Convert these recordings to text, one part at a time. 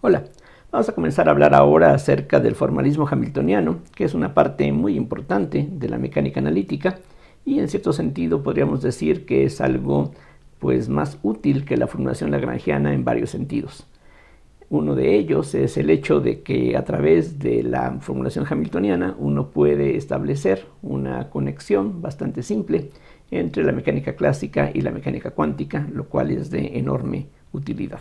Hola, vamos a comenzar a hablar ahora acerca del formalismo hamiltoniano, que es una parte muy importante de la mecánica analítica y en cierto sentido podríamos decir que es algo más útil que la formulación lagrangiana en varios sentidos. Uno de ellos es el hecho de que a través de la formulación hamiltoniana uno puede establecer una conexión bastante simple entre la mecánica clásica y la mecánica cuántica, lo cual es de enorme utilidad.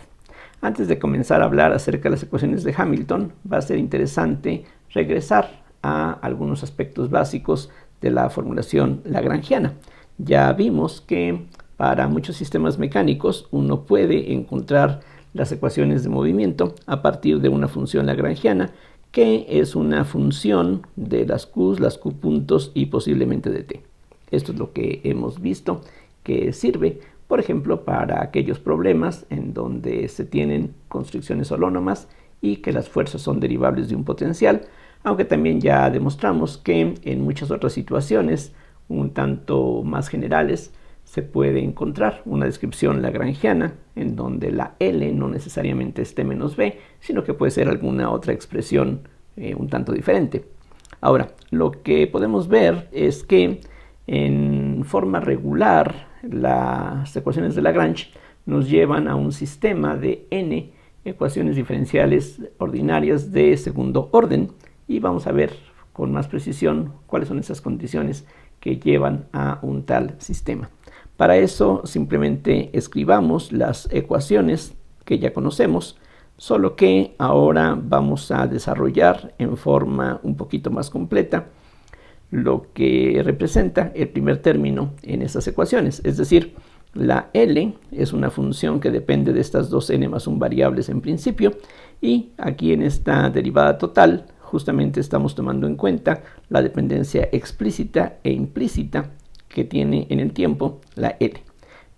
Antes de comenzar a hablar acerca de las ecuaciones de Hamilton, va a ser interesante regresar a algunos aspectos básicos de la formulación lagrangiana. Ya vimos que para muchos sistemas mecánicos uno puede encontrar las ecuaciones de movimiento a partir de una función lagrangiana que es una función de las Q puntos y posiblemente de t. Esto es lo que hemos visto que sirve, por ejemplo, para aquellos problemas en donde se tienen constricciones holónomas y que las fuerzas son derivables de un potencial, aunque también ya demostramos que en muchas otras situaciones un tanto más generales se puede encontrar una descripción lagrangiana en donde la L no necesariamente es t menos b, sino que puede ser alguna otra expresión un tanto diferente. Ahora, lo que podemos ver es que en forma regular las ecuaciones de Lagrange nos llevan a un sistema de n ecuaciones diferenciales ordinarias de segundo orden y vamos a ver con más precisión cuáles son esas condiciones que llevan a un tal sistema. Para eso simplemente escribamos las ecuaciones que ya conocemos, solo que ahora vamos a desarrollar en forma un poquito más completa lo que representa el primer término en estas ecuaciones, es decir, la L es una función que depende de estas dos n más 1 variables en principio, y aquí en esta derivada total justamente estamos tomando en cuenta la dependencia explícita e implícita que tiene en el tiempo la L.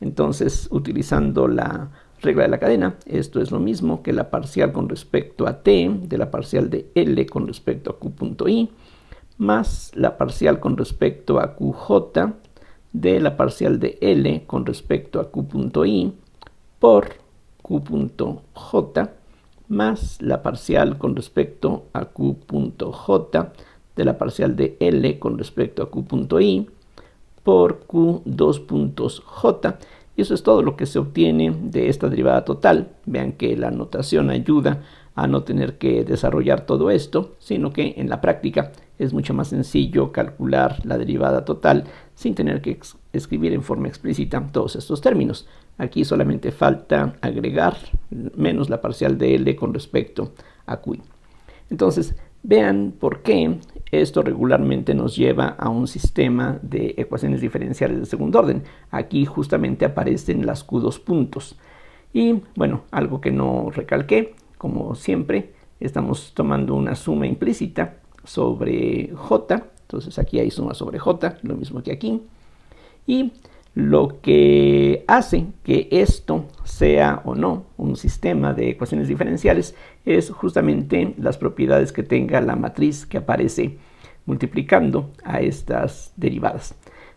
Entonces, utilizando la regla de la cadena, esto es lo mismo que la parcial con respecto a t de la parcial de L con respecto a Q.i más la parcial con respecto a QJ de la parcial de L con respecto a Q.i por Q.j más la parcial con respecto a Q.j de la parcial de L con respecto a Q.i por Q2.j. Y eso es todo lo que se obtiene de esta derivada total. Vean que la notación ayuda a no tener que desarrollar todo esto, sino que en la práctica es mucho más sencillo calcular la derivada total sin tener que escribir en forma explícita todos estos términos. Aquí solamente falta agregar menos la parcial de L con respecto a Qi. Entonces, vean por qué esto regularmente nos lleva a un sistema de ecuaciones diferenciales de segundo orden. Aquí justamente aparecen las Q2 puntos. Y bueno, algo que no recalqué, como siempre, estamos tomando una suma implícita sobre J. Entonces aquí hay suma sobre J, lo mismo que aquí. Y lo que hace que esto sea o no un sistema de ecuaciones diferenciales es justamente las propiedades que tenga la matriz que aparece multiplicando a estas derivadas.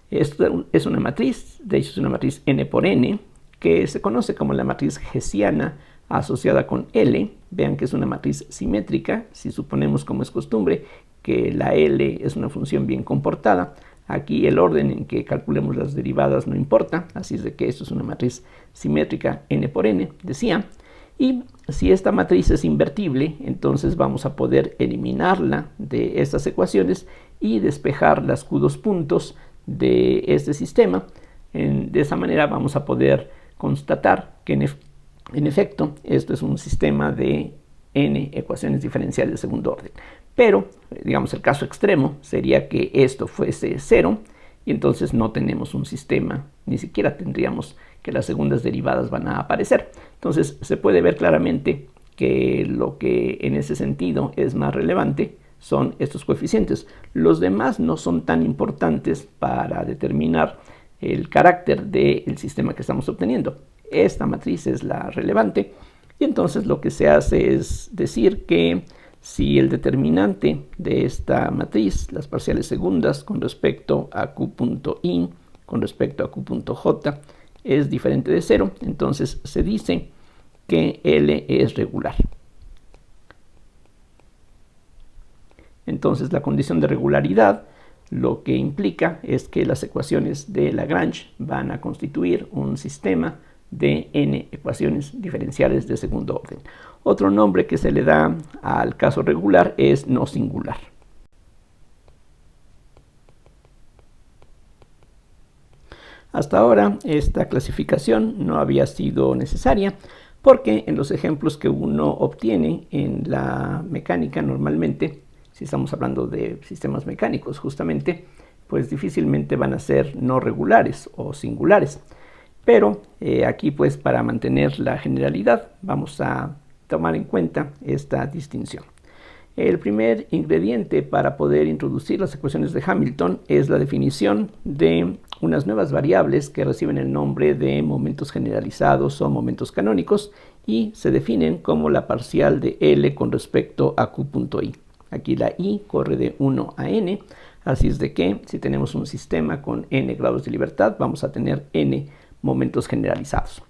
Esto es una matriz, de hecho es una matriz n por n, que se conoce como la matriz hessiana asociada con L. Vean que es una matriz simétrica, si suponemos, como es costumbre, que la L es una función bien comportada. Aquí el orden en que calculemos las derivadas no importa, así es de que esto es una matriz simétrica n por n, decía. Y si esta matriz es invertible, entonces vamos a poder eliminarla de estas ecuaciones y despejar las Q2 puntos de este sistema. De esa manera vamos a poder constatar que en efecto esto es un sistema de n ecuaciones diferenciales de segundo orden. Pero, digamos, el caso extremo sería que esto fuese 0 y entonces no tenemos un sistema, ni siquiera tendríamos que las segundas derivadas van a aparecer. Entonces se puede ver claramente que lo que en ese sentido es más relevante son estos coeficientes. Los demás no son tan importantes para determinar el carácter del sistema que estamos obteniendo. Esta matriz es la relevante y entonces lo que se hace es decir que si el determinante de esta matriz, las parciales segundas con respecto a Q.i, con respecto a Q.j, es diferente de 0, entonces se dice que L es regular. Entonces la condición de regularidad lo que implica es que las ecuaciones de Lagrange van a constituir un sistema de n ecuaciones diferenciales de segundo orden. Otro nombre que se le da al caso regular es no singular. Hasta ahora esta clasificación no había sido necesaria porque en los ejemplos que uno obtiene en la mecánica normalmente, si estamos hablando de sistemas mecánicos justamente, pues difícilmente van a ser no regulares o singulares. Pero aquí pues para mantener la generalidad vamos a tomar en cuenta esta distinción. El primer ingrediente para poder introducir las ecuaciones de Hamilton es la definición de unas nuevas variables que reciben el nombre de momentos generalizados o momentos canónicos y se definen como la parcial de L con respecto a Q.i. Aquí la i corre de 1 a n, así es de que si tenemos un sistema con n grados de libertad vamos a tener n momentos generalizados.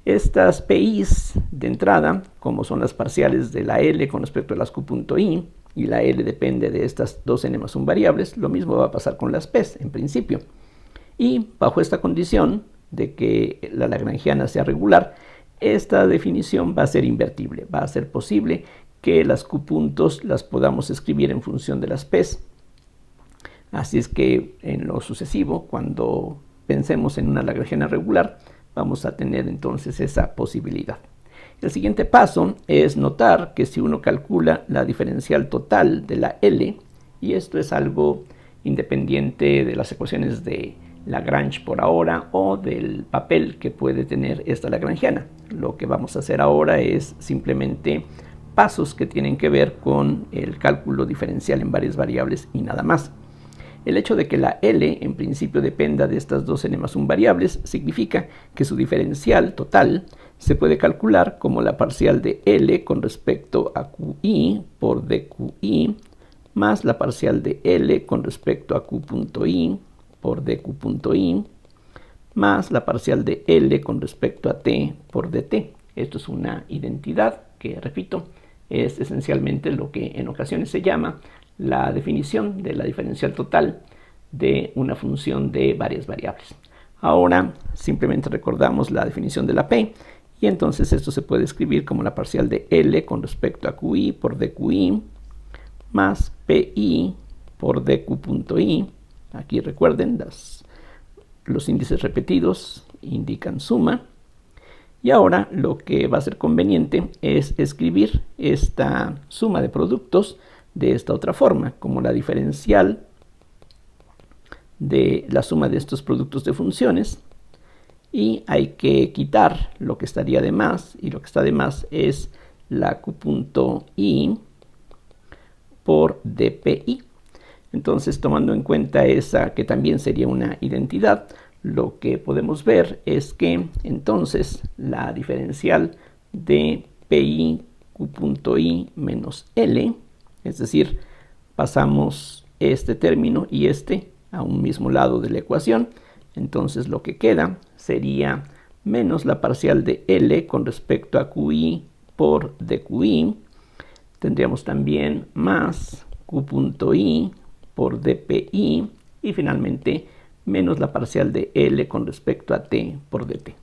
Estas PIs de entrada, como son las parciales de la L con respecto a las Q.i, y la L depende de estas dos n más 1 variables, lo mismo va a pasar con las P's en principio. Y bajo esta condición de que la lagrangiana sea regular, esta definición va a ser invertible. Va a ser posible que las Q puntos las podamos escribir en función de las P's. Así es que en lo sucesivo, cuando pensemos en una lagrangiana regular, vamos a tener entonces esa posibilidad. El siguiente paso es notar que si uno calcula la diferencial total de la L, y esto es algo independiente de las ecuaciones de Lagrange por ahora o del papel que puede tener esta lagrangiana. Lo que vamos a hacer ahora es simplemente pasos que tienen que ver con el cálculo diferencial en varias variables y nada más. El hecho de que la L en principio dependa de estas dos n más 1 variables significa que su diferencial total se puede calcular como la parcial de L con respecto a QI por dQi más la parcial de L con respecto a Q.i por dQ.i más la parcial de L con respecto a T por dt. Esto es una identidad que, repito, es esencialmente lo que en ocasiones se llama la definición de la diferencial total de una función de varias variables. Ahora simplemente recordamos la definición de la P y entonces esto se puede escribir como la parcial de L con respecto a QI por dQi más PI por dQ.i. Aquí recuerden, los índices repetidos indican suma. Y ahora lo que va a ser conveniente es escribir esta suma de productos de esta otra forma, como la diferencial de la suma de estos productos de funciones. Y hay que quitar lo que estaría de más, y lo que está de más es la Q.i por dpi. Entonces, tomando en cuenta esa que también sería una identidad, lo que podemos ver es que entonces la diferencial de pi Q.i menos L, es decir, pasamos este término y este a un mismo lado de la ecuación, entonces lo que queda sería menos la parcial de L con respecto a QI por dQi, tendríamos también más Q.i por dpi y finalmente menos la parcial de L con respecto a T por dt.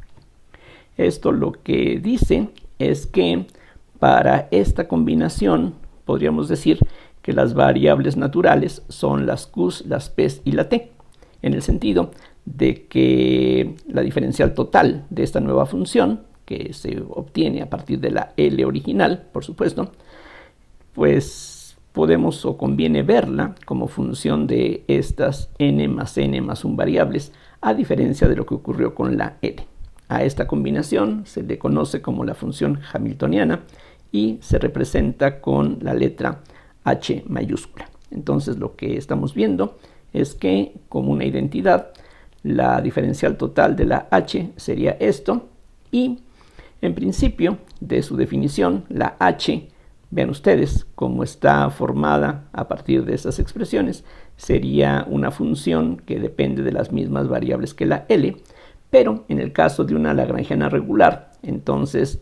Esto lo que dice es que para esta combinación podríamos decir que las variables naturales son las Q's, las P's y la T, en el sentido de que la diferencial total de esta nueva función, que se obtiene a partir de la L original, por supuesto, pues podemos o conviene verla como función de estas n más 1 variables, a diferencia de lo que ocurrió con la L. A esta combinación se le conoce como la función hamiltoniana y se representa con la letra H mayúscula. Entonces lo que estamos viendo es que como una identidad la diferencial total de la H sería esto y en principio de su definición la H, vean ustedes cómo está formada a partir de estas expresiones, sería una función que depende de las mismas variables que la L, pero en el caso de una lagrangiana regular, entonces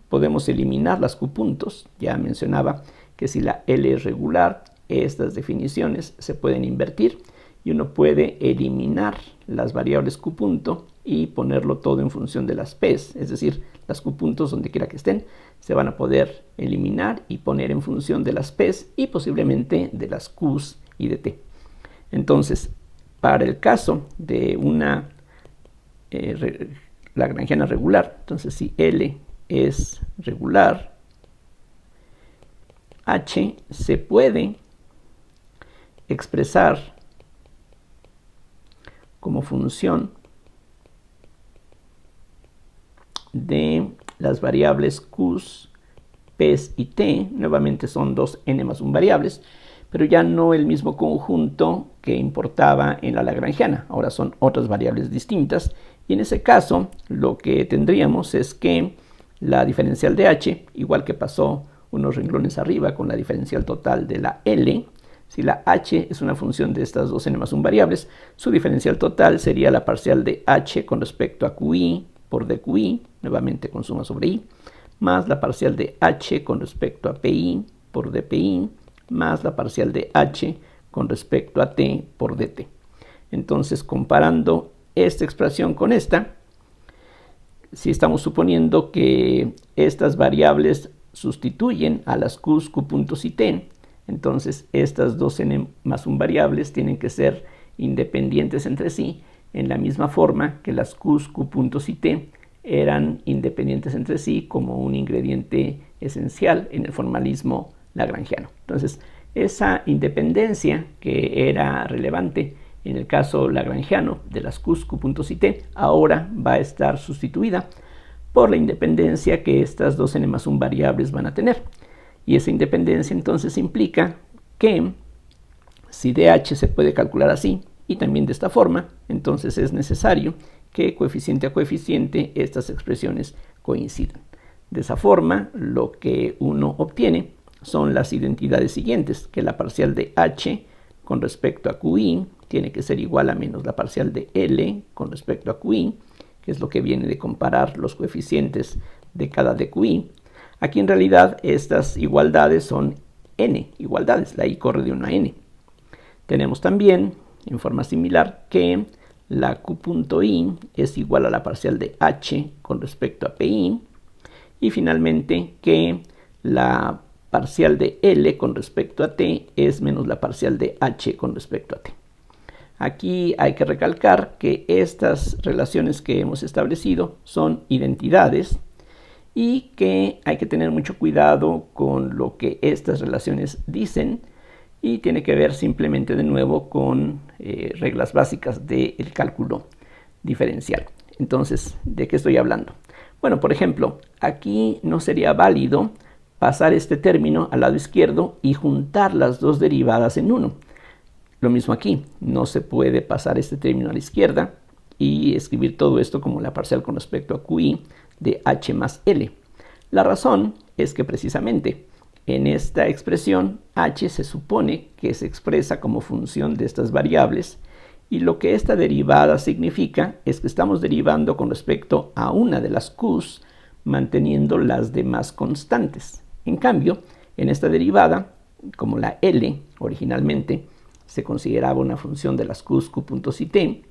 podemos eliminar las Q puntos. Ya mencionaba que si la L es regular, estas definiciones se pueden invertir y uno puede eliminar las variables q punto y ponerlo todo en función de las p's, es decir, las q puntos donde quiera que estén se van a poder eliminar y poner en función de las p's y posiblemente de las q's y de t. Entonces, para el caso de una lagrangiana regular, entonces si L es regular, H se puede expresar como función de las variables q, p y t. Nuevamente son dos n más 1 variables, pero ya no el mismo conjunto que importaba en la lagrangiana. Ahora son otras variables distintas. Y en ese caso, lo que tendríamos es que la diferencial de h, igual que pasó unos renglones arriba con la diferencial total de la L, si la h es una función de estas dos n más 1 variables, su diferencial total sería la parcial de h con respecto a qi por dqi, nuevamente con suma sobre i, más la parcial de h con respecto a pi por dpi, más la parcial de h con respecto a t por dt. Entonces, comparando esta expresión con esta, si estamos suponiendo que estas variables sustituyen a las q puntos y t, entonces estas dos n más 1 variables tienen que ser independientes entre sí en la misma forma que las q puntos y t eran independientes entre sí como un ingrediente esencial en el formalismo lagrangiano. Entonces, esa independencia que era relevante en el caso lagrangiano de las q puntos y t, ahora va a estar sustituida por la independencia que estas dos n más 1 variables van a tener. Y esa independencia entonces implica que si dh se puede calcular así y también de esta forma, entonces es necesario que coeficiente a coeficiente estas expresiones coincidan. De esa forma, lo que uno obtiene son las identidades siguientes, que la parcial de h con respecto a qi tiene que ser igual a menos la parcial de L con respecto a qi, que es lo que viene de comparar los coeficientes de cada dqi. Aquí en realidad estas igualdades son n igualdades, la i corre de 1 a n. Tenemos también, en forma similar, que la q.i es igual a la parcial de h con respecto a pi, y finalmente que la parcial de L con respecto a t es menos la parcial de h con respecto a t. Aquí hay que recalcar que estas relaciones que hemos establecido son identidades y que hay que tener mucho cuidado con lo que estas relaciones dicen, y tiene que ver simplemente de nuevo con reglas básicas del cálculo diferencial. Entonces, ¿de qué estoy hablando? Bueno, por ejemplo, aquí no sería válido pasar este término al lado izquierdo y juntar las dos derivadas en uno. Lo mismo aquí, no se puede pasar este término a la izquierda y escribir todo esto como la parcial con respecto a qi de h más L. La razón es que precisamente en esta expresión h se supone que se expresa como función de estas variables, y lo que esta derivada significa es que estamos derivando con respecto a una de las q's manteniendo las demás constantes. En cambio, en esta derivada, como la L originalmente se consideraba una función de las q puntos y t,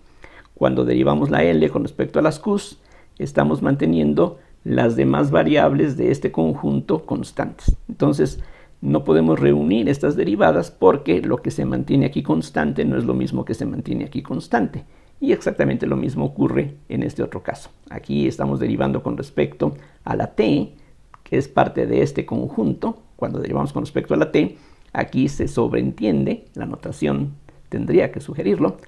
cuando derivamos la L con respecto a las q's, estamos manteniendo las demás variables de este conjunto constantes. Entonces, no podemos reunir estas derivadas porque lo que se mantiene aquí constante no es lo mismo que se mantiene aquí constante. Y exactamente lo mismo ocurre en este otro caso. Aquí estamos derivando con respecto a la t, que es parte de este conjunto. Cuando derivamos con respecto a la t, aquí se sobreentiende, la notación tendría que sugerirlo,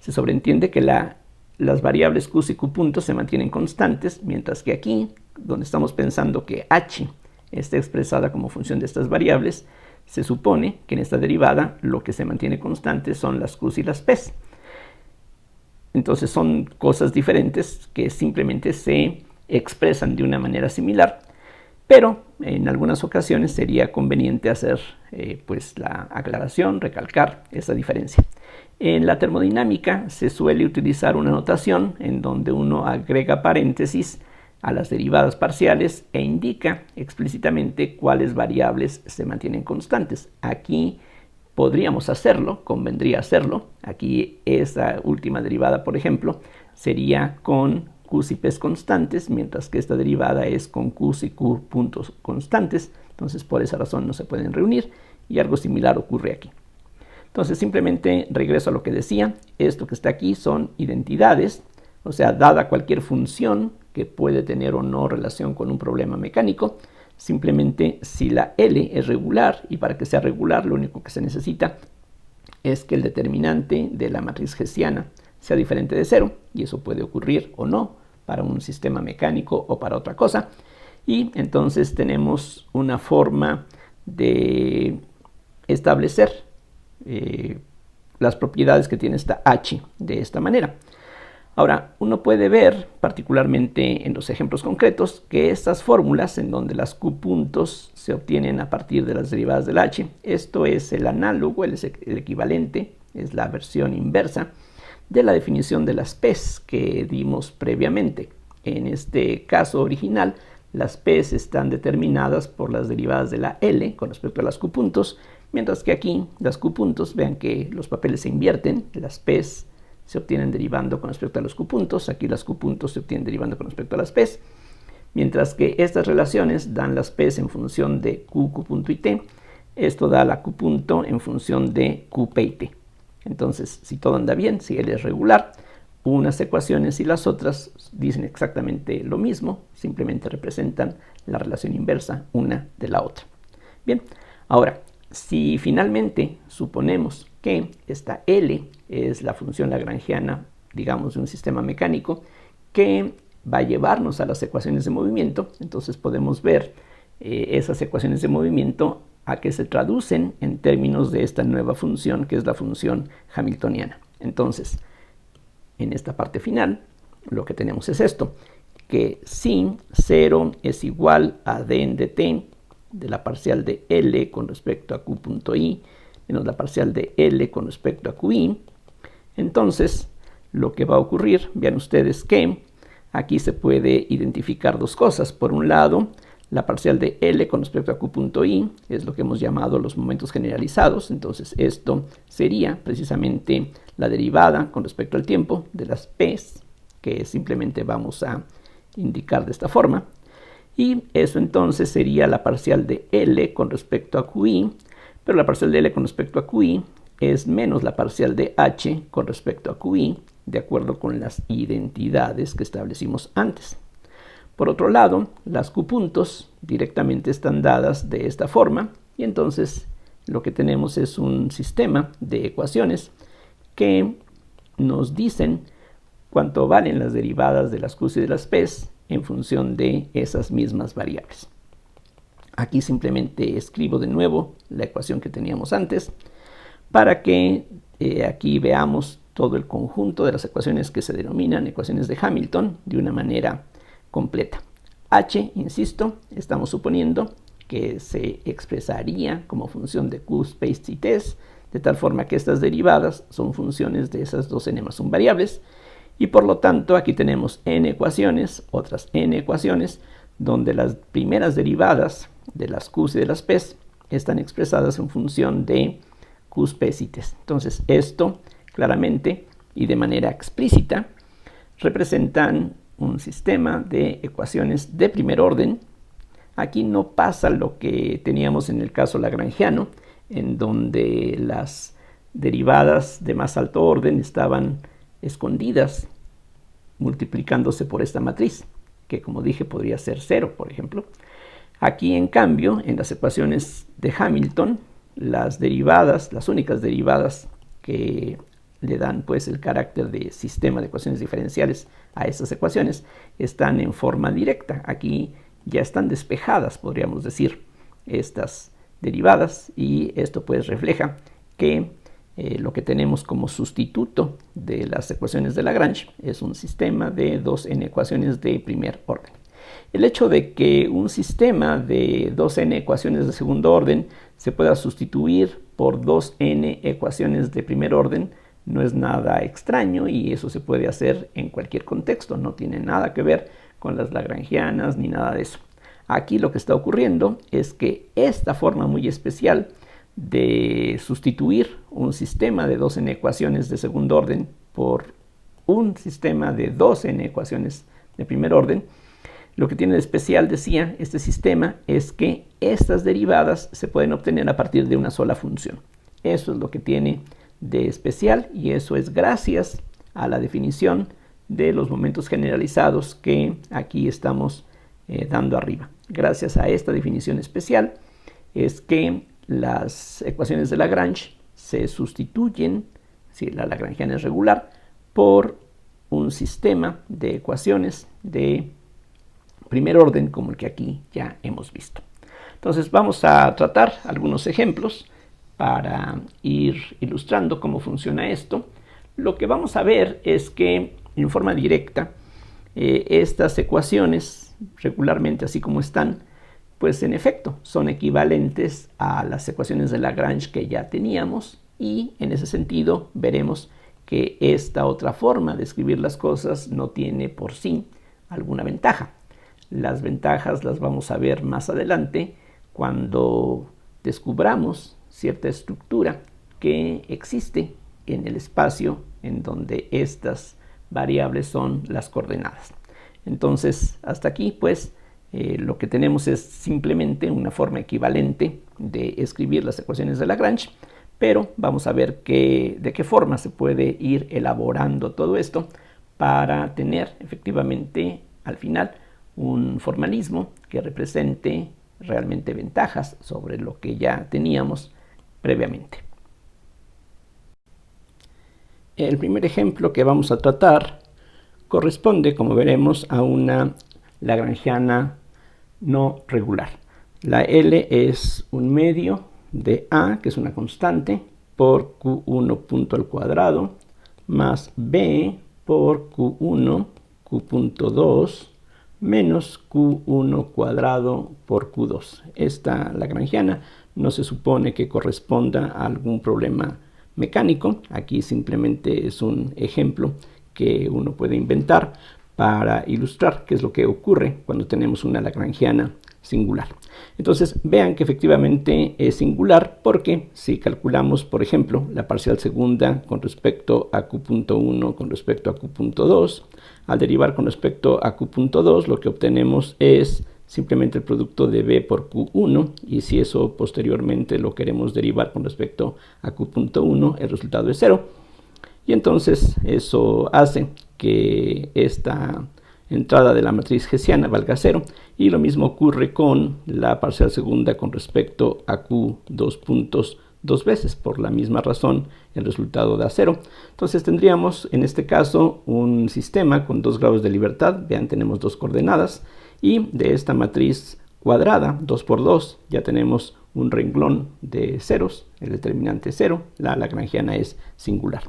se sobreentiende que las variables q y q puntos se mantienen constantes, mientras que aquí, donde estamos pensando que h está expresada como función de estas variables, se supone que en esta derivada lo que se mantiene constante son las q y las p. Entonces son cosas diferentes que simplemente se expresan de una manera similar, pero en algunas ocasiones sería conveniente hacer pues la aclaración, recalcar esa diferencia. En la termodinámica se suele utilizar una notación en donde uno agrega paréntesis a las derivadas parciales e indica explícitamente cuáles variables se mantienen constantes. Aquí podríamos hacerlo, convendría hacerlo. Aquí esa última derivada, por ejemplo, sería con q's y p's constantes, mientras que esta derivada es con q's y q puntos constantes. Entonces, por esa razón no se pueden reunir, y algo similar ocurre aquí. Entonces, simplemente regreso a lo que decía. Esto que está aquí son identidades, o sea, dada cualquier función que puede tener o no relación con un problema mecánico, simplemente si la L es regular, y para que sea regular lo único que se necesita es que el determinante de la matriz hessiana sea diferente de 0, y eso puede ocurrir o no para un sistema mecánico o para otra cosa. Y entonces tenemos una forma de establecer las propiedades que tiene esta H de esta manera. Ahora, uno puede ver, particularmente en los ejemplos concretos, que estas fórmulas en donde las Q puntos se obtienen a partir de las derivadas del H, esto es el análogo, el equivalente, es la versión inversa de la definición de las P's que dimos previamente. En este caso original, las P's están determinadas por las derivadas de la L con respecto a las Q puntos, mientras que aquí las Q puntos, vean que los papeles se invierten, las P's se obtienen derivando con respecto a los Q puntos, aquí las Q puntos se obtienen derivando con respecto a las P's, mientras que estas relaciones dan las P's en función de Q, Q punto y T, esto da la Q punto en función de Q, P y T. Entonces, si todo anda bien, si L es regular, unas ecuaciones y las otras dicen exactamente lo mismo, simplemente representan la relación inversa una de la otra. Bien, ahora, si finalmente suponemos que esta L es la función lagrangiana, digamos, de un sistema mecánico que va a llevarnos a las ecuaciones de movimiento, entonces podemos ver esas ecuaciones de movimiento a que se traducen en términos de esta nueva función, que es la función hamiltoniana. Entonces, en esta parte final, lo que tenemos es esto, que si 0 es igual a dn de t de la parcial de L con respecto a Q punto I menos la parcial de L con respecto a QI, entonces lo que va a ocurrir, vean ustedes que aquí se puede identificar dos cosas. Por un lado, la parcial de L con respecto a Q punto I es lo que hemos llamado los momentos generalizados. Entonces esto sería precisamente la derivada con respecto al tiempo de las P's, que simplemente vamos a indicar de esta forma. Y eso entonces sería la parcial de L con respecto a QI, pero la parcial de L con respecto a QI es menos la parcial de H con respecto a QI, de acuerdo con las identidades que establecimos antes. Por otro lado, las Q puntos directamente están dadas de esta forma, y entonces lo que tenemos es un sistema de ecuaciones que nos dicen cuánto valen las derivadas de las Q's y de las P's en función de esas mismas variables. Aquí simplemente escribo de nuevo la ecuación que teníamos antes para que aquí veamos todo el conjunto de las ecuaciones que se denominan ecuaciones de Hamilton de una manera completa. H, insisto, estamos suponiendo que se expresaría como función de Q's, P's y T's, de tal forma que estas derivadas son funciones de esas dos n más 1 variables, y por lo tanto aquí tenemos n ecuaciones, otras n ecuaciones, donde las primeras derivadas de las Q's y de las P's están expresadas en función de Q's, P's y T's. Entonces esto claramente y de manera explícita representan un sistema de ecuaciones de primer orden. Aquí no pasa lo que teníamos en el caso lagrangiano, en donde las derivadas de más alto orden estaban escondidas multiplicándose por esta matriz, que como dije podría ser 0, por ejemplo. Aquí en cambio, en las ecuaciones de Hamilton, las derivadas, las únicas derivadas que le dan pues el carácter de sistema de ecuaciones diferenciales a estas ecuaciones están en forma directa. Aquí ya están despejadas, podríamos decir, estas derivadas, y esto pues refleja que lo que tenemos como sustituto de las ecuaciones de Lagrange es un sistema de 2n ecuaciones de primer orden. El hecho de que un sistema de 2n ecuaciones de segundo orden se pueda sustituir por 2n ecuaciones de primer orden no es nada extraño, y eso se puede hacer en cualquier contexto, no tiene nada que ver con las lagrangianas ni nada de eso. Aquí lo que está ocurriendo es que esta forma muy especial de sustituir un sistema de 2n ecuaciones de segundo orden por un sistema de 2n ecuaciones de primer orden, lo que tiene de especial, decía, este sistema es que estas derivadas se pueden obtener a partir de una sola función. Eso es lo que tiene de especial, y eso es gracias a la definición de los momentos generalizados que aquí estamos dando arriba. Gracias a esta definición especial es que las ecuaciones de Lagrange se sustituyen, si la lagrangiana es regular, por un sistema de ecuaciones de primer orden como el que aquí ya hemos visto. Entonces vamos a tratar algunos ejemplos para ir ilustrando cómo funciona esto. Lo que vamos a ver es que en forma directa estas ecuaciones regularmente así como están, pues en efecto son equivalentes a las ecuaciones de Lagrange que ya teníamos, y en ese sentido veremos que esta otra forma de escribir las cosas no tiene por sí alguna ventaja. Las ventajas las vamos a ver más adelante cuando descubramos cierta estructura que existe en el espacio en donde estas variables son las coordenadas. Entonces, hasta aquí, pues, lo que tenemos es simplemente una forma equivalente de escribir las ecuaciones de Lagrange, pero vamos a ver de qué forma se puede ir elaborando todo esto para tener efectivamente al final un formalismo que represente realmente ventajas sobre lo que ya teníamos previamente. El primer ejemplo que vamos a tratar corresponde, como veremos, a una lagrangiana no regular. La L es un medio de A, que es una constante, por Q1 punto al cuadrado, más B por Q1, Q punto 2, menos Q1 cuadrado por Q2. Esta lagrangiana no se supone que corresponda a algún problema mecánico. Aquí simplemente es un ejemplo que uno puede inventar para ilustrar qué es lo que ocurre cuando tenemos una lagrangiana singular. Entonces vean que efectivamente es singular porque si calculamos, por ejemplo, la parcial segunda con respecto a Q.1 con respecto a Q.2, al derivar con respecto a Q.2 lo que obtenemos es simplemente el producto de B por Q1, y si eso posteriormente lo queremos derivar con respecto a Q.1, el resultado es 0. Y entonces eso hace que esta entrada de la matriz hessiana valga 0, y lo mismo ocurre con la parcial segunda con respecto a Q 2 puntos dos veces. Por la misma razón el resultado da 0. Entonces tendríamos en este caso un sistema con 2 grados de libertad. Vean, tenemos 2 coordenadas, y de esta matriz cuadrada 2 por 2 ya tenemos un renglón de ceros, el determinante 0, la lagrangiana es singular.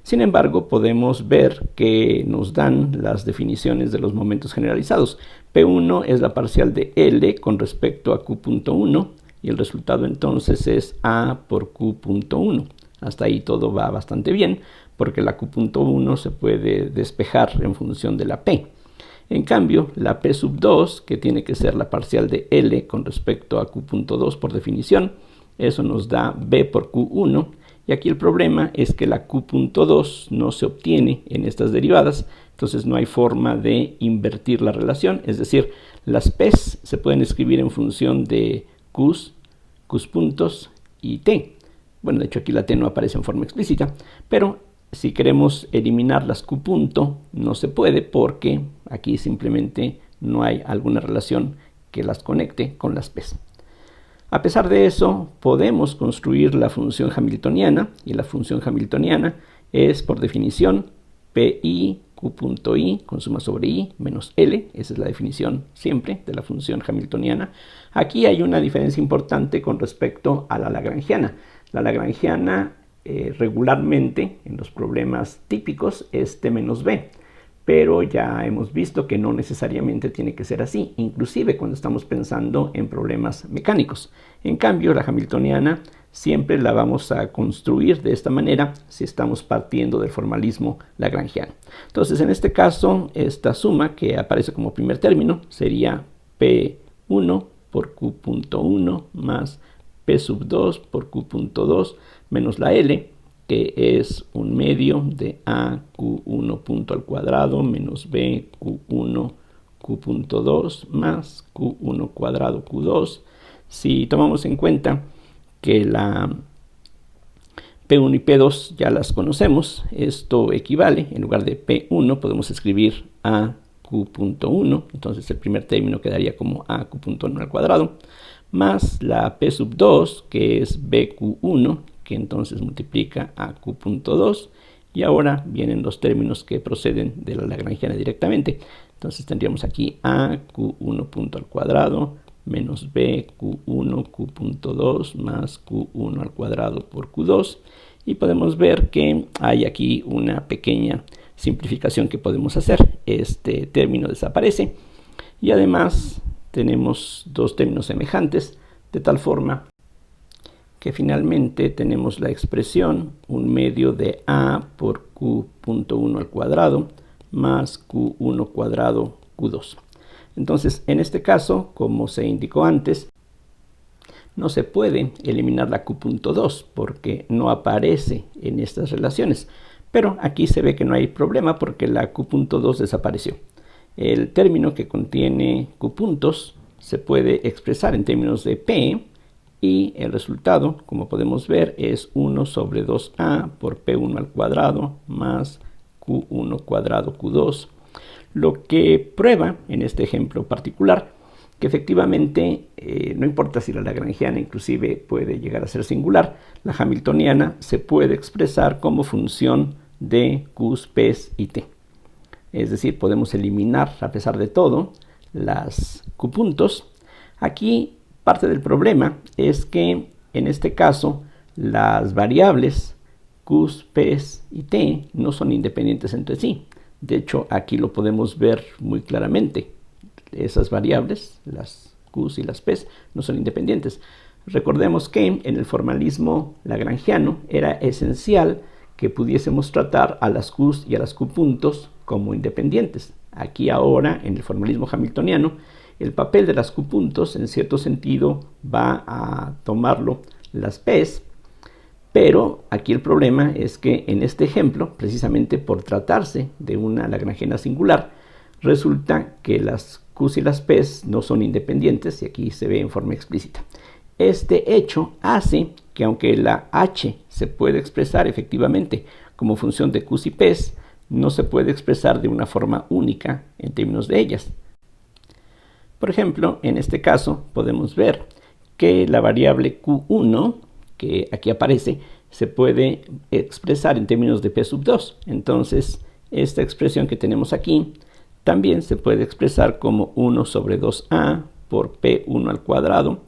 Sin embargo, podemos ver que nos dan las definiciones de los momentos generalizados. P1 es la parcial de L con respecto a Q.1, y el resultado entonces es A por Q.1. Hasta ahí todo va bastante bien, porque la Q.1 se puede despejar en función de la P. En cambio, la P sub 2, que tiene que ser la parcial de L con respecto a Q.2 por definición, eso nos da B por Q1, y aquí el problema es que la Q.2 no se obtiene en estas derivadas, entonces no hay forma de invertir la relación, es decir, las P's se pueden escribir en función de Q's, Q's puntos y T. Bueno, de hecho aquí la T no aparece en forma explícita, pero si queremos eliminar las Q punto, no se puede porque aquí simplemente no hay alguna relación que las conecte con las P's. A pesar de eso, podemos construir la función hamiltoniana, y la función hamiltoniana es, por definición, Pi, Q punto i con suma sobre i menos L. Esa es la definición siempre de la función hamiltoniana. Aquí hay una diferencia importante con respecto a la lagrangiana. La lagrangiana regularmente en los problemas típicos es T menos B, pero ya hemos visto que no necesariamente tiene que ser así, inclusive cuando estamos pensando en problemas mecánicos. En cambio, la hamiltoniana siempre la vamos a construir de esta manera si estamos partiendo del formalismo lagrangiano. Entonces, en este caso, esta suma que aparece como primer término sería P1 por Q.1 más P sub 2 por Q punto 2 menos la L, que es un medio de A Q1 punto al cuadrado menos B Q1 Q punto 2 más Q1 cuadrado Q2. Si tomamos en cuenta que la P1 y P2 ya las conocemos, esto equivale, en lugar de P1 podemos escribir A Q.1, entonces el primer término quedaría como A Q.1 al cuadrado, más la P sub 2, que es BQ1, que entonces multiplica a Q.2, y ahora vienen los términos que proceden de la lagrangiana directamente. Entonces tendríamos aquí A Q1 punto al cuadrado menos B Q1 Q.2 más Q1 al cuadrado por Q2, y podemos ver que hay aquí una pequeña simplificación que podemos hacer. Este término desaparece y además tenemos dos términos semejantes, de tal forma que finalmente tenemos la expresión un medio de A por Q.1 al cuadrado más Q1 cuadrado Q2. Entonces, en este caso, como se indicó antes, no se puede eliminar la Q.2 porque no aparece en estas relaciones. Pero aquí se ve que no hay problema porque la Q.2 desapareció. El término que contiene Q puntos se puede expresar en términos de P, y el resultado, como podemos ver, es 1 sobre 2A por P1 al cuadrado más Q1 cuadrado Q2, lo que prueba en este ejemplo particular que efectivamente no importa si la lagrangiana inclusive puede llegar a ser singular, la hamiltoniana se puede expresar como función de Qs, Ps y T. Es decir, podemos eliminar a pesar de todo las Q puntos. Aquí parte del problema es que en este caso las variables Qs, Ps y T no son independientes entre sí. De hecho, aquí lo podemos ver muy claramente. Esas variables, las Qs y las Ps, no son independientes. Recordemos que en el formalismo lagrangiano era esencial que pudiésemos tratar a las Qs y a las Q puntos como independientes. Aquí ahora, en el formalismo hamiltoniano, el papel de las Q puntos en cierto sentido va a tomarlo las Ps, pero aquí el problema es que en este ejemplo, precisamente por tratarse de una lagrangiana singular, resulta que las Qs y las Ps no son independientes, y aquí se ve en forma explícita. Este hecho hace que aunque la h se puede expresar efectivamente como función de Qs y Ps, no se puede expresar de una forma única en términos de ellas. Por ejemplo, en este caso podemos ver que la variable Q1, que aquí aparece, se puede expresar en términos de P sub 2. Entonces, esta expresión que tenemos aquí también se puede expresar como 1 sobre 2A por P1 al cuadrado,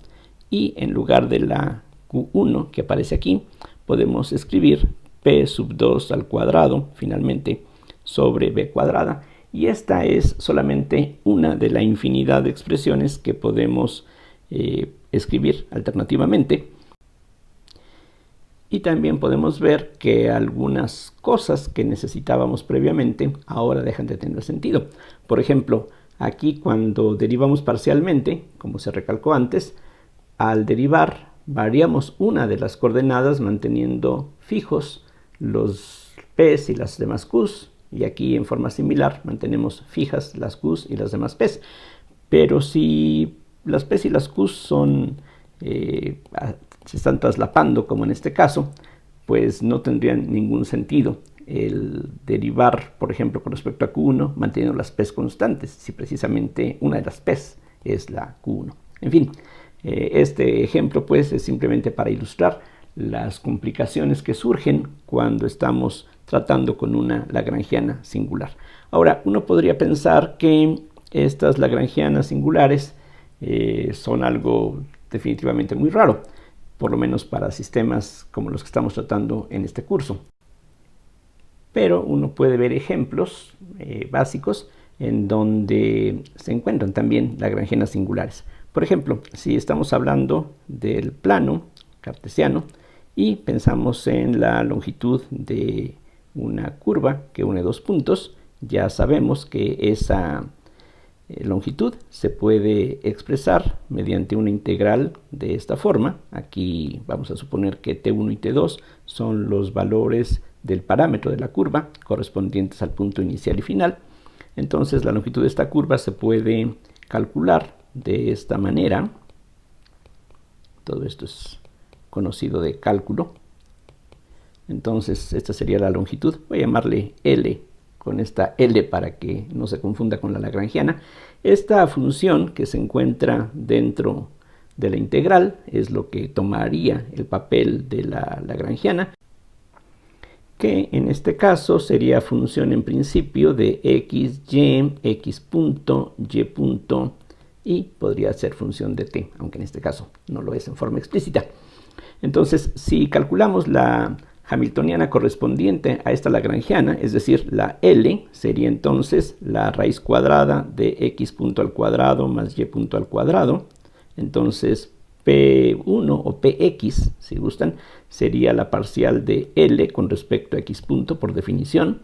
y en lugar de la Q1 que aparece aquí, podemos escribir P sub 2 al cuadrado, finalmente, sobre B cuadrada. Y esta es solamente una de la infinidad de expresiones que podemos escribir alternativamente. Y también podemos ver que algunas cosas que necesitábamos previamente ahora dejan de tener sentido. Por ejemplo, aquí cuando derivamos parcialmente, como se recalcó antes, al derivar variamos una de las coordenadas manteniendo fijos los P's y las demás Q's, y aquí en forma similar mantenemos fijas las Q's y las demás P's. Pero si las P's y las Q's son se están traslapando, como en este caso, pues no tendrían ningún sentido el derivar, por ejemplo, con respecto a Q1, manteniendo las P's constantes, si precisamente una de las P's es la Q1. En fin, este ejemplo pues es simplemente para ilustrar las complicaciones que surgen cuando estamos tratando con una lagrangiana singular. Ahora, uno podría pensar que estas lagrangianas singulares son algo definitivamente muy raro, por lo menos para sistemas como los que estamos tratando en este curso. Pero uno puede ver ejemplos básicos en donde se encuentran también lagrangianas singulares. Por ejemplo, si estamos hablando del plano cartesiano y pensamos en la longitud de una curva que une dos puntos, ya sabemos que esa longitud se puede expresar mediante una integral de esta forma. Aquí vamos a suponer que T1 y T2 son los valores del parámetro de la curva correspondientes al punto inicial y final. Entonces la longitud de esta curva se puede calcular de esta manera. Todo esto es conocido de cálculo. Entonces esta sería la longitud. Voy a llamarle L con esta L para que no se confunda con la lagrangiana. Esta función que se encuentra dentro de la integral es lo que tomaría el papel de la lagrangiana, que en este caso sería función en principio de x, y, x punto, y punto, y podría ser función de t, aunque en este caso no lo es en forma explícita. Entonces, si calculamos la hamiltoniana correspondiente a esta lagrangiana, es decir, la L sería entonces la raíz cuadrada de x punto al cuadrado más y punto al cuadrado. Entonces P1 o Px, si gustan, sería la parcial de L con respecto a x punto por definición.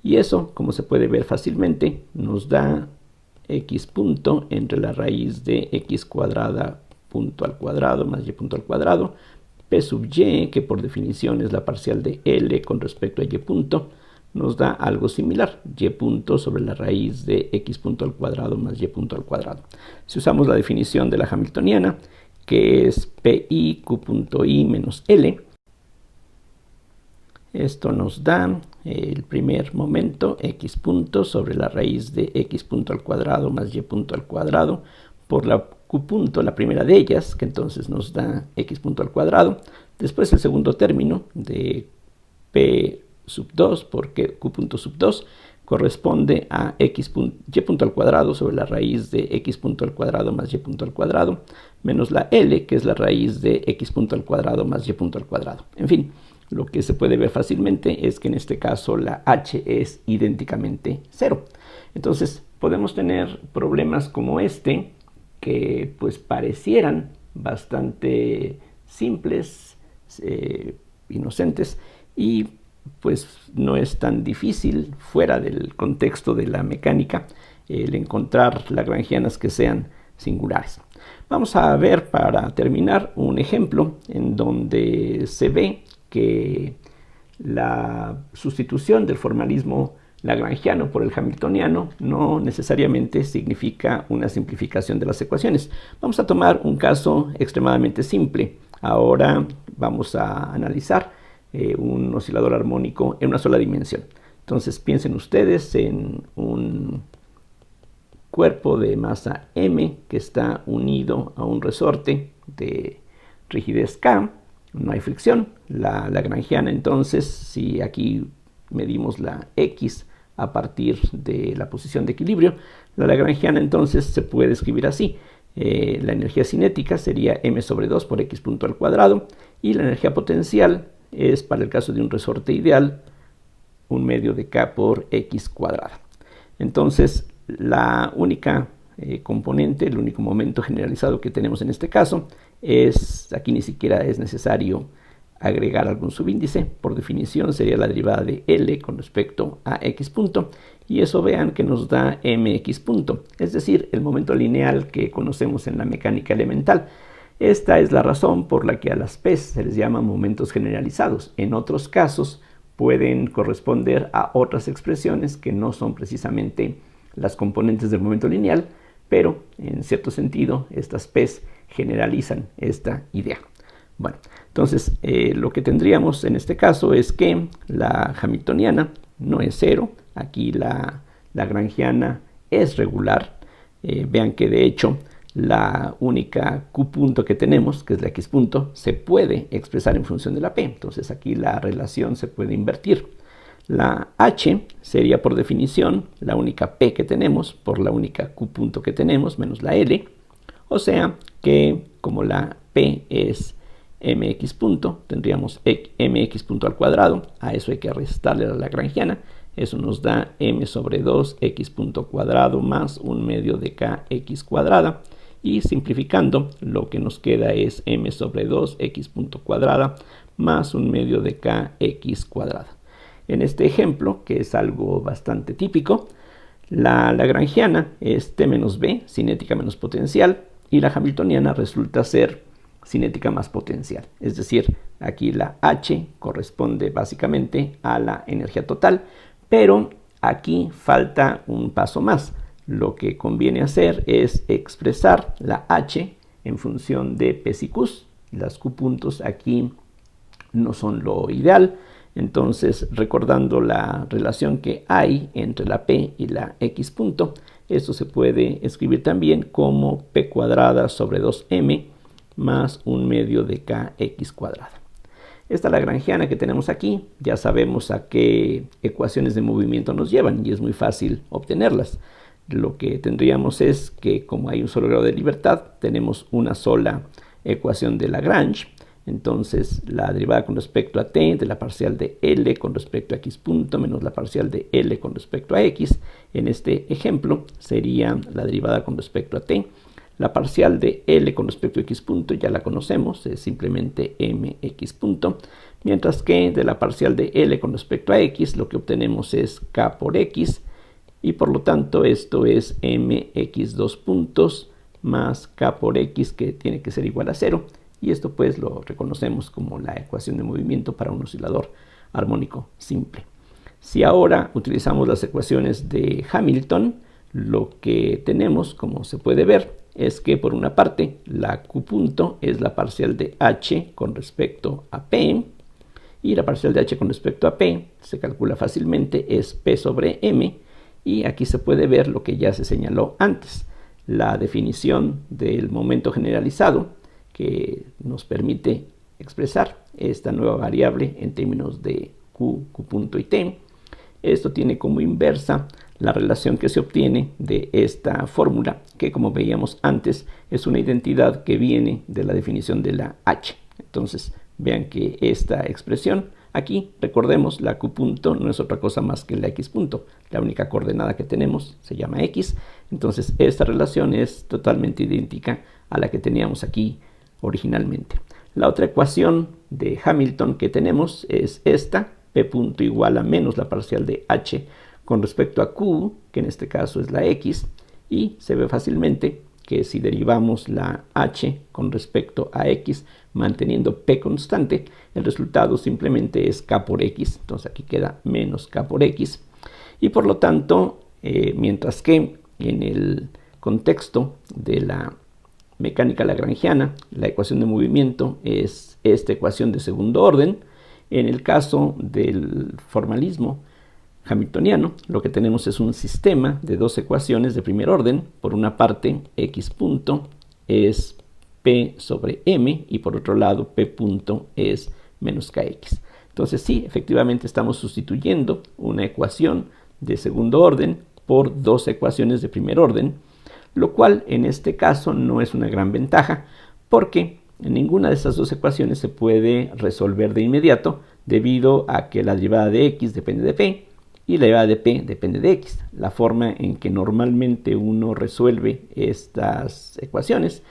Y eso, como se puede ver fácilmente, nos da x punto entre la raíz de x cuadrada punto al cuadrado más y punto al cuadrado, P sub y, que por definición es la parcial de L con respecto a y punto, nos da algo similar, y punto sobre la raíz de x punto al cuadrado más y punto al cuadrado. Si usamos la definición de la hamiltoniana, que es pi q punto i menos L, esto nos da el primer momento, x punto sobre la raíz de x punto al cuadrado más y punto al cuadrado, por la q punto, la primera de ellas, que entonces nos da x punto al cuadrado. Después el segundo término de p sub 2 por q punto sub 2 corresponde a y punto al cuadrado sobre la raíz de x punto al cuadrado más y punto al cuadrado, menos la L, que es la raíz de x punto al cuadrado más y punto al cuadrado. En fin, lo que se puede ver fácilmente es que en este caso la h es idénticamente 0. Entonces podemos tener problemas como este, que pues parecieran bastante simples, inocentes, y pues no es tan difícil fuera del contexto de la mecánica el encontrar lagrangianas que sean singulares. Vamos a ver para terminar un ejemplo en donde se ve que la sustitución del formalismo lagrangiano por el hamiltoniano no necesariamente significa una simplificación de las ecuaciones. Vamos a tomar un caso extremadamente simple. Ahora vamos a analizar un oscilador armónico en una sola dimensión. Entonces piensen ustedes en un cuerpo de masa m que está unido a un resorte de rigidez k. No hay fricción. La lagrangiana, entonces, si aquí medimos la x a partir de la posición de equilibrio, la lagrangiana entonces se puede escribir así. La energía cinética sería m sobre 2 por x punto al cuadrado, y la energía potencial es, para el caso de un resorte ideal, 1/2 de k por x cuadrada. Entonces, la única componente, el único momento generalizado que tenemos en este caso es, aquí ni siquiera es necesario agregar algún subíndice, por definición sería la derivada de L con respecto a x punto, y eso vean que nos da mx punto, es decir, el momento lineal que conocemos en la mecánica elemental. Esta es la razón por la que a las P se les llama momentos generalizados. En otros casos pueden corresponder a otras expresiones que no son precisamente las componentes del momento lineal, pero en cierto sentido estas P generalizan esta idea. Bueno, entonces lo que tendríamos en este caso es que la hamiltoniana no es 0, aquí la lagrangiana es regular. Vean que de hecho la única q punto que tenemos, que es la x punto, se puede expresar en función de la p. Entonces aquí la relación se puede invertir. La h sería por definición la única p que tenemos por la única q punto que tenemos menos la l. O sea que como la p es mx punto, tendríamos mx punto al cuadrado. A eso hay que restarle la lagrangiana. Eso nos da m sobre 2 x punto cuadrado más 1/2 de k x cuadrada. Y simplificando, lo que nos queda es m sobre 2 x punto cuadrada más 1/2 de k x cuadrada. En este ejemplo, que es algo bastante típico, La lagrangiana es T menos B, cinética menos potencial, y la hamiltoniana resulta ser cinética más potencial. Es decir, aquí la H corresponde básicamente a la energía total, pero aquí falta un paso más. Lo que conviene hacer es expresar la H en función de P y Q. Las Q puntos aquí no son lo ideal. Entonces, recordando la relación que hay entre la P y la X punto, esto se puede escribir también como P cuadrada sobre 2M más 1 medio de KX cuadrada. Esta lagrangiana que tenemos aquí, ya sabemos a qué ecuaciones de movimiento nos llevan y es muy fácil obtenerlas. Lo que tendríamos es que, como hay un solo grado de libertad, tenemos una sola ecuación de Lagrange. Entonces, la derivada con respecto a t de la parcial de L con respecto a x punto menos la parcial de L con respecto a x, en este ejemplo sería la derivada con respecto a t. La parcial de L con respecto a x punto ya la conocemos, es simplemente mx punto, mientras que de la parcial de L con respecto a x lo que obtenemos es k por x, y por lo tanto esto es mx2 puntos más k por x, que tiene que ser igual a 0. Y esto pues lo reconocemos como la ecuación de movimiento para un oscilador armónico simple. Si ahora utilizamos las ecuaciones de Hamilton, lo que tenemos, como se puede ver, es que por una parte la Q punto es la parcial de H con respecto a P, y la parcial de H con respecto a P se calcula fácilmente, es P sobre M, y aquí se puede ver lo que ya se señaló antes, la definición del momento generalizado, que nos permite expresar esta nueva variable en términos de Q, Q punto y T. Esto tiene como inversa la relación que se obtiene de esta fórmula, que como veíamos antes es una identidad que viene de la definición de la H. Entonces vean que esta expresión aquí, recordemos, la Q punto no es otra cosa más que la X punto. La única coordenada que tenemos se llama X. Entonces esta relación es totalmente idéntica a la que teníamos aquí originalmente. La otra ecuación de Hamilton que tenemos es esta, P punto igual a menos la parcial de H con respecto a Q, que en este caso es la X, y se ve fácilmente que si derivamos la H con respecto a X manteniendo P constante, el resultado simplemente es K por X, entonces aquí queda menos K por X, y por lo tanto, mientras que en el contexto de la mecánica lagrangiana, la ecuación de movimiento es esta ecuación de segundo orden. En el caso del formalismo hamiltoniano, lo que tenemos es un sistema de dos ecuaciones de primer orden. Por una parte, x punto es p sobre m y por otro lado, p punto es menos kx. Entonces sí, efectivamente estamos sustituyendo una ecuación de segundo orden por dos ecuaciones de primer orden, lo cual en este caso no es una gran ventaja porque ninguna de estas dos ecuaciones se puede resolver de inmediato debido a que la derivada de x depende de p y la derivada de p depende de x. La forma en que normalmente uno resuelve estas ecuaciones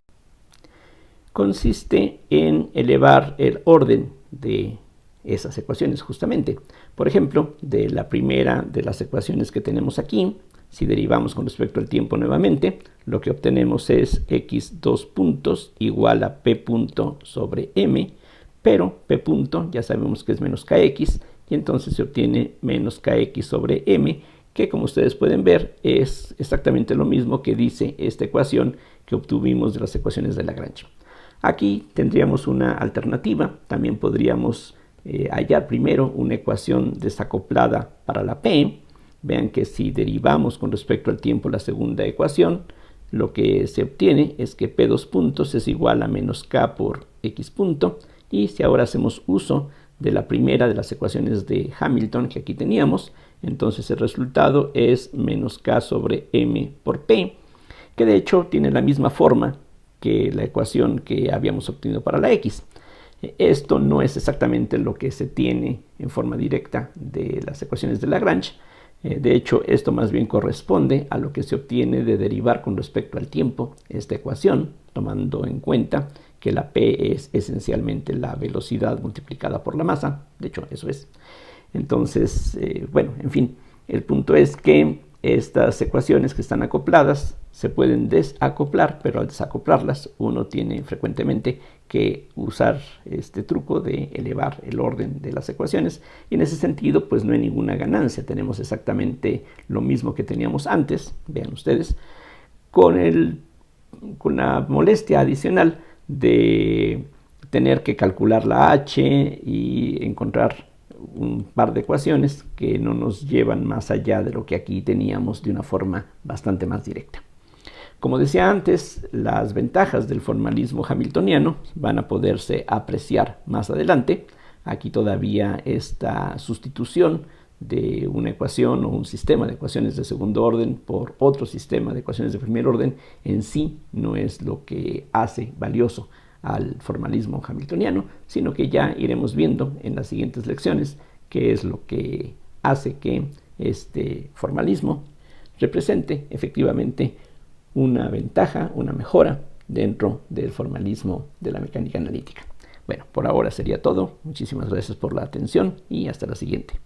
consiste en elevar el orden de esas ecuaciones justamente. Por ejemplo, de la primera de las ecuaciones que tenemos aquí, si derivamos con respecto al tiempo nuevamente, lo que obtenemos es x2 puntos igual a p punto sobre m, pero p punto ya sabemos que es menos kx, y entonces se obtiene menos kx sobre m, que como ustedes pueden ver es exactamente lo mismo que dice esta ecuación que obtuvimos de las ecuaciones de Lagrange. Aquí tendríamos una alternativa, también podríamos hallar primero una ecuación desacoplada para la p. Vean que si derivamos con respecto al tiempo la segunda ecuación, lo que se obtiene es que p2 puntos es igual a menos k por x punto, y si ahora hacemos uso de la primera de las ecuaciones de Hamilton que aquí teníamos, entonces el resultado es menos k sobre m por p, que de hecho tiene la misma forma que la ecuación que habíamos obtenido para la x. Esto no es exactamente lo que se tiene en forma directa de las ecuaciones de Lagrange. De hecho, esto más bien corresponde a lo que se obtiene de derivar con respecto al tiempo esta ecuación, tomando en cuenta que la p es esencialmente la velocidad multiplicada por la masa. De hecho, eso es. Entonces, bueno, en fin, el punto es que estas ecuaciones que están acopladas se pueden desacoplar, pero al desacoplarlas uno tiene frecuentemente que usar este truco de elevar el orden de las ecuaciones, y en ese sentido pues no hay ninguna ganancia. Tenemos exactamente lo mismo que teníamos antes, vean ustedes, con la molestia adicional de tener que calcular la h y encontrar un par de ecuaciones que no nos llevan más allá de lo que aquí teníamos de una forma bastante más directa. Como decía antes, las ventajas del formalismo hamiltoniano van a poderse apreciar más adelante. Aquí todavía esta sustitución de una ecuación o un sistema de ecuaciones de segundo orden por otro sistema de ecuaciones de primer orden en sí no es lo que hace valioso al formalismo hamiltoniano, sino que ya iremos viendo en las siguientes lecciones qué es lo que hace que este formalismo represente efectivamente una ventaja, una mejora dentro del formalismo de la mecánica analítica. Bueno, por ahora sería todo. Muchísimas gracias por la atención y hasta la siguiente.